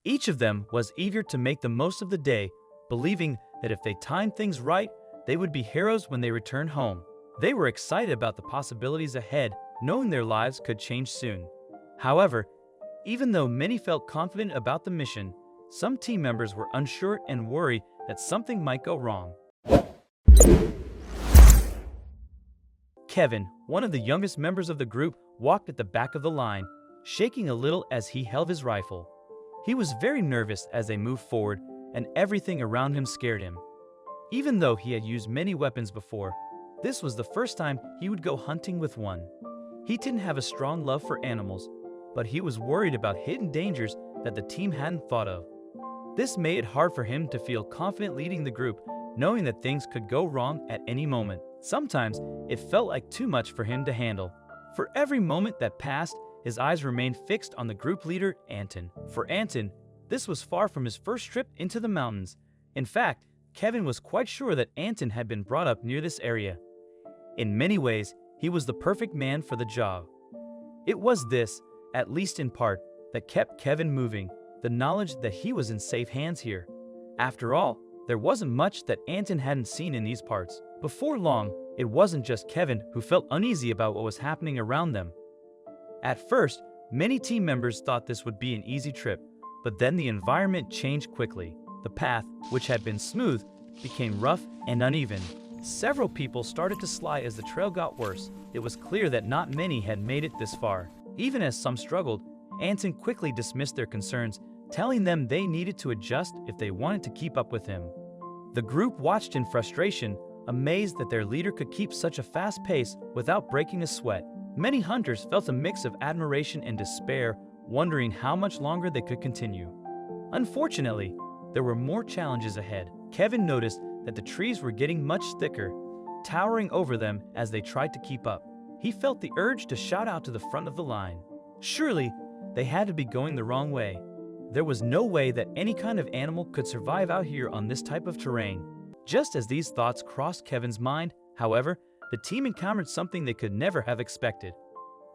Each of them was eager to make the most of the day, believing that if they timed things right, they would be heroes when they returned home. They were excited about the possibilities ahead, knowing their lives could change soon. However, even though many felt confident about the mission, some team members were unsure and worried that something might go wrong. Kevin, one of the youngest members of the group, walked at the back of the line, shaking a little as he held his rifle. He was very nervous as they moved forward, and everything around him scared him. Even though he had used many weapons before, this was the first time he would go hunting with one. He didn't have a strong love for animals, but he was worried about hidden dangers that the team hadn't thought of. This made it hard for him to feel confident leading the group, knowing that things could go wrong at any moment. Sometimes, it felt like too much for him to handle. For every moment that passed, his eyes remained fixed on the group leader, Anton. For Anton, this was far from his first trip into the mountains. In fact, Kevin was quite sure that Anton had been brought up near this area. In many ways, he was the perfect man for the job. It was this, at least in part, that kept Kevin moving, the knowledge that he was in safe hands here. After all, there wasn't much that Anton hadn't seen in these parts. Before long, it wasn't just Kevin who felt uneasy about what was happening around them. At first, many team members thought this would be an easy trip, but then the environment changed quickly. The path, which had been smooth, became rough and uneven. Several people started to slide as the trail got worse. It was clear that not many had made it this far. Even as some struggled, Anton quickly dismissed their concerns, telling them they needed to adjust if they wanted to keep up with him. The group watched in frustration, amazed that their leader could keep such a fast pace without breaking a sweat. Many hunters felt a mix of admiration and despair, wondering how much longer they could continue. Unfortunately, there were more challenges ahead. Kevin noticed that the trees were getting much thicker, towering over them as they tried to keep up. He felt the urge to shout out to the front of the line. Surely, they had to be going the wrong way. There was no way that any kind of animal could survive out here on this type of terrain. Just as these thoughts crossed Kevin's mind, however, the team encountered something they could never have expected.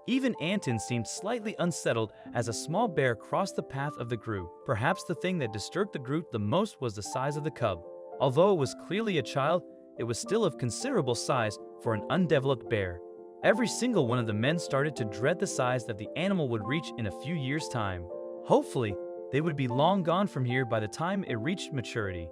Even Anton seemed slightly unsettled as a small bear crossed the path of the group. Perhaps the thing that disturbed the group the most was the size of the cub. Although it was clearly a child, it was still of considerable size for an undeveloped bear. Every single one of the men started to dread the size that the animal would reach in a few years' time. Hopefully, they would be long gone from here by the time it reached maturity.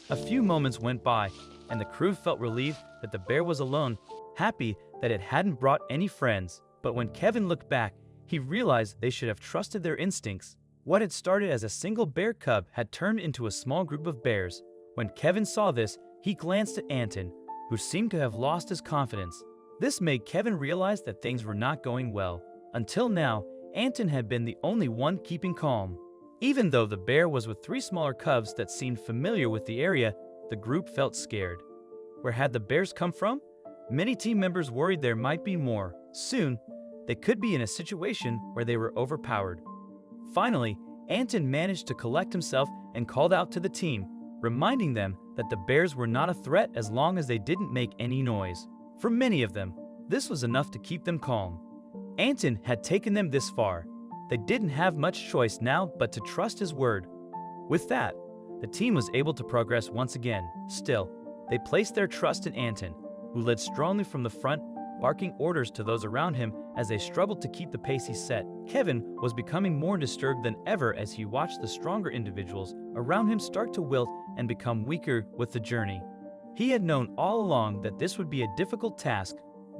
A few moments went by, and the crew felt relieved that the bear was alone, happy that it hadn't brought any friends. But when Kevin looked back, he realized they should have trusted their instincts. What had started as a single bear cub had turned into a small group of bears. When Kevin saw this, he glanced at Anton, who seemed to have lost his confidence. This made Kevin realize that things were not going well. Until now, Anton had been the only one keeping calm. Even though the bear was with 3 smaller cubs that seemed familiar with the area, the group felt scared. Where had the bears come from? Many team members worried there might be more. Soon, they could be in a situation where they were overpowered. Finally, Anton managed to collect himself and called out to the team, reminding them that the bears were not a threat as long as they didn't make any noise. For many of them, this was enough to keep them calm. Anton had taken them this far. They didn't have much choice now but to trust his word. With that, the team was able to progress once again. Still, they placed their trust in Anton, who led strongly from the front, barking orders to those around him as they struggled to keep the pace he set. Kevin was becoming more disturbed than ever as he watched the stronger individuals around him start to wilt and become weaker with the journey. He had known all along that this would be a difficult task,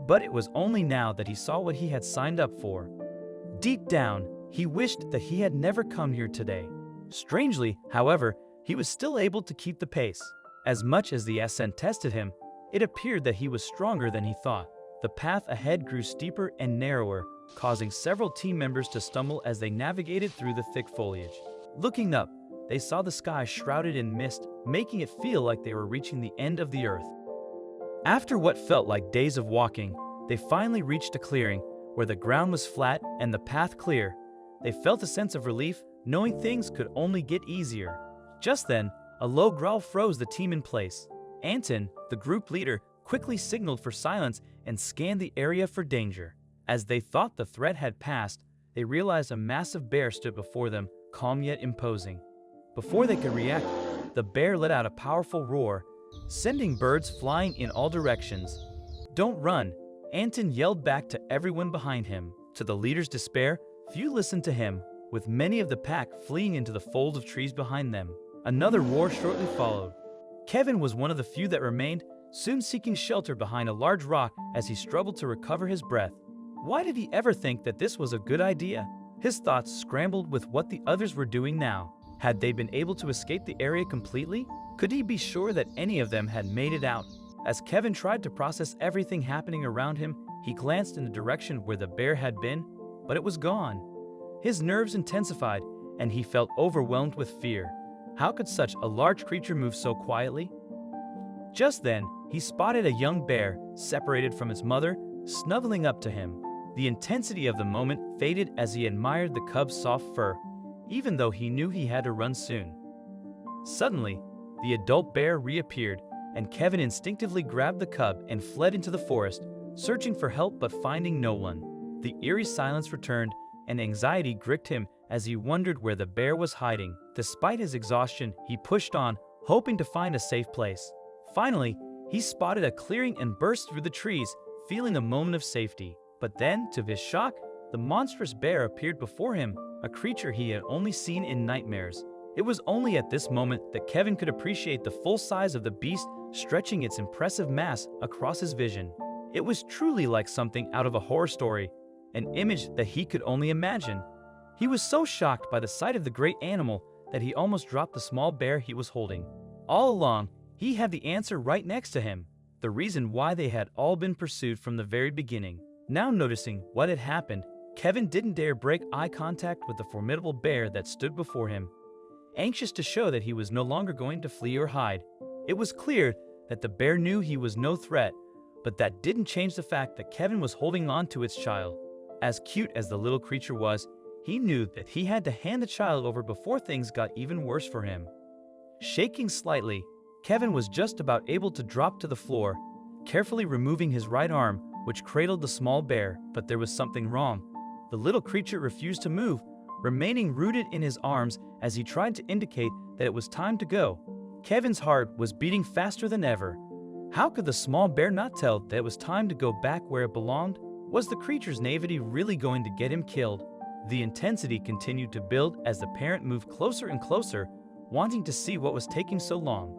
but it was only now that he saw what he had signed up for. Deep down, he wished that he had never come here today. Strangely, however, he was still able to keep the pace. As much as the ascent tested him, it appeared that he was stronger than he thought. The path ahead grew steeper and narrower, causing several team members to stumble as they navigated through the thick foliage. Looking up, they saw the sky shrouded in mist, making it feel like they were reaching the end of the earth. After what felt like days of walking, they finally reached a clearing where the ground was flat and the path clear. They felt a sense of relief, knowing things could only get easier. Just then, a low growl froze the team in place. Anton, the group leader, quickly signaled for silence and scanned the area for danger. As they thought the threat had passed, they realized a massive bear stood before them, calm yet imposing. Before they could react, the bear let out a powerful roar, sending birds flying in all directions. "Don't run," Anton yelled back to everyone behind him. To the leader's despair, few listened to him, with many of the pack fleeing into the fold of trees behind them. Another roar shortly followed. Kevin was one of the few that remained, soon seeking shelter behind a large rock as he struggled to recover his breath. Why did he ever think that this was a good idea? His thoughts scrambled with what the others were doing now. Had they been able to escape the area completely? Could he be sure that any of them had made it out? As Kevin tried to process everything happening around him, he glanced in the direction where the bear had been, but it was gone. His nerves intensified, and he felt overwhelmed with fear. How could such a large creature move so quietly? Just then, he spotted a young bear, separated from his mother, snuggling up to him. The intensity of the moment faded as he admired the cub's soft fur, even though he knew he had to run soon. Suddenly, the adult bear reappeared, and Kevin instinctively grabbed the cub and fled into the forest, searching for help but finding no one. The eerie silence returned, and anxiety gripped him as he wondered where the bear was hiding. Despite his exhaustion, he pushed on, hoping to find a safe place. Finally, he spotted a clearing and burst through the trees, feeling a moment of safety. But then, to his shock, the monstrous bear appeared before him, a creature he had only seen in nightmares. It was only at this moment that Kevin could appreciate the full size of the beast stretching its impressive mass across his vision. It was truly like something out of a horror story, an image that he could only imagine. He was so shocked by the sight of the great animal that he almost dropped the small bear he was holding. All along, he had the answer right next to him, the reason why they had all been pursued from the very beginning. Now noticing what had happened, Kevin didn't dare break eye contact with the formidable bear that stood before him, anxious to show that he was no longer going to flee or hide. It was clear that the bear knew he was no threat, but that didn't change the fact that Kevin was holding on to its child. As cute as the little creature was, he knew that he had to hand the child over before things got even worse for him. Shaking slightly, Kevin was just about able to drop to the floor, carefully removing his right arm, which cradled the small bear, but there was something wrong. The little creature refused to move, remaining rooted in his arms as he tried to indicate that it was time to go. Kevin's heart was beating faster than ever. How could the small bear not tell that it was time to go back where it belonged? Was the creature's naivety really going to get him killed? The intensity continued to build as the parent moved closer and closer, wanting to see what was taking so long.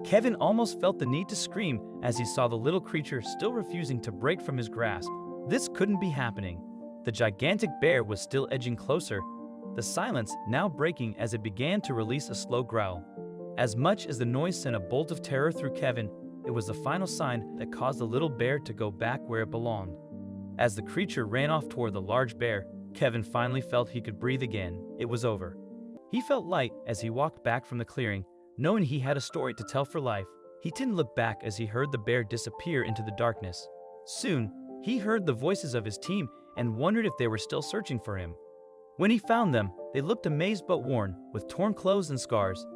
Kevin almost felt the need to scream as he saw the little creature still refusing to break from his grasp. This couldn't be happening. The gigantic bear was still edging closer, the silence now breaking as it began to release a slow growl. As much as the noise sent a bolt of terror through Kevin, it was the final sign that caused the little bear to go back where it belonged. As the creature ran off toward the large bear, Kevin finally felt he could breathe again. It was over. He felt light as he walked back from the clearing, knowing he had a story to tell for life. He didn't look back as he heard the bear disappear into the darkness. Soon, he heard the voices of his team and wondered if they were still searching for him. When he found them, they looked amazed but worn, with torn clothes and scars.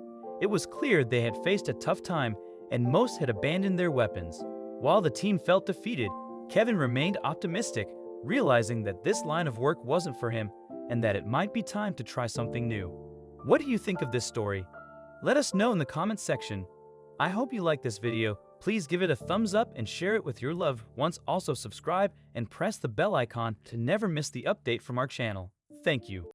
It was clear they had faced a tough time, and most had abandoned their weapons. While the team felt defeated, Kevin remained optimistic, realizing that this line of work wasn't for him and that it might be time to try something new. What do you think of this story? Let us know in the comments section. I hope you liked this video. Please give it a thumbs up and share it with your loved ones. Also subscribe and press the bell icon to never miss the update from our channel. Thank you.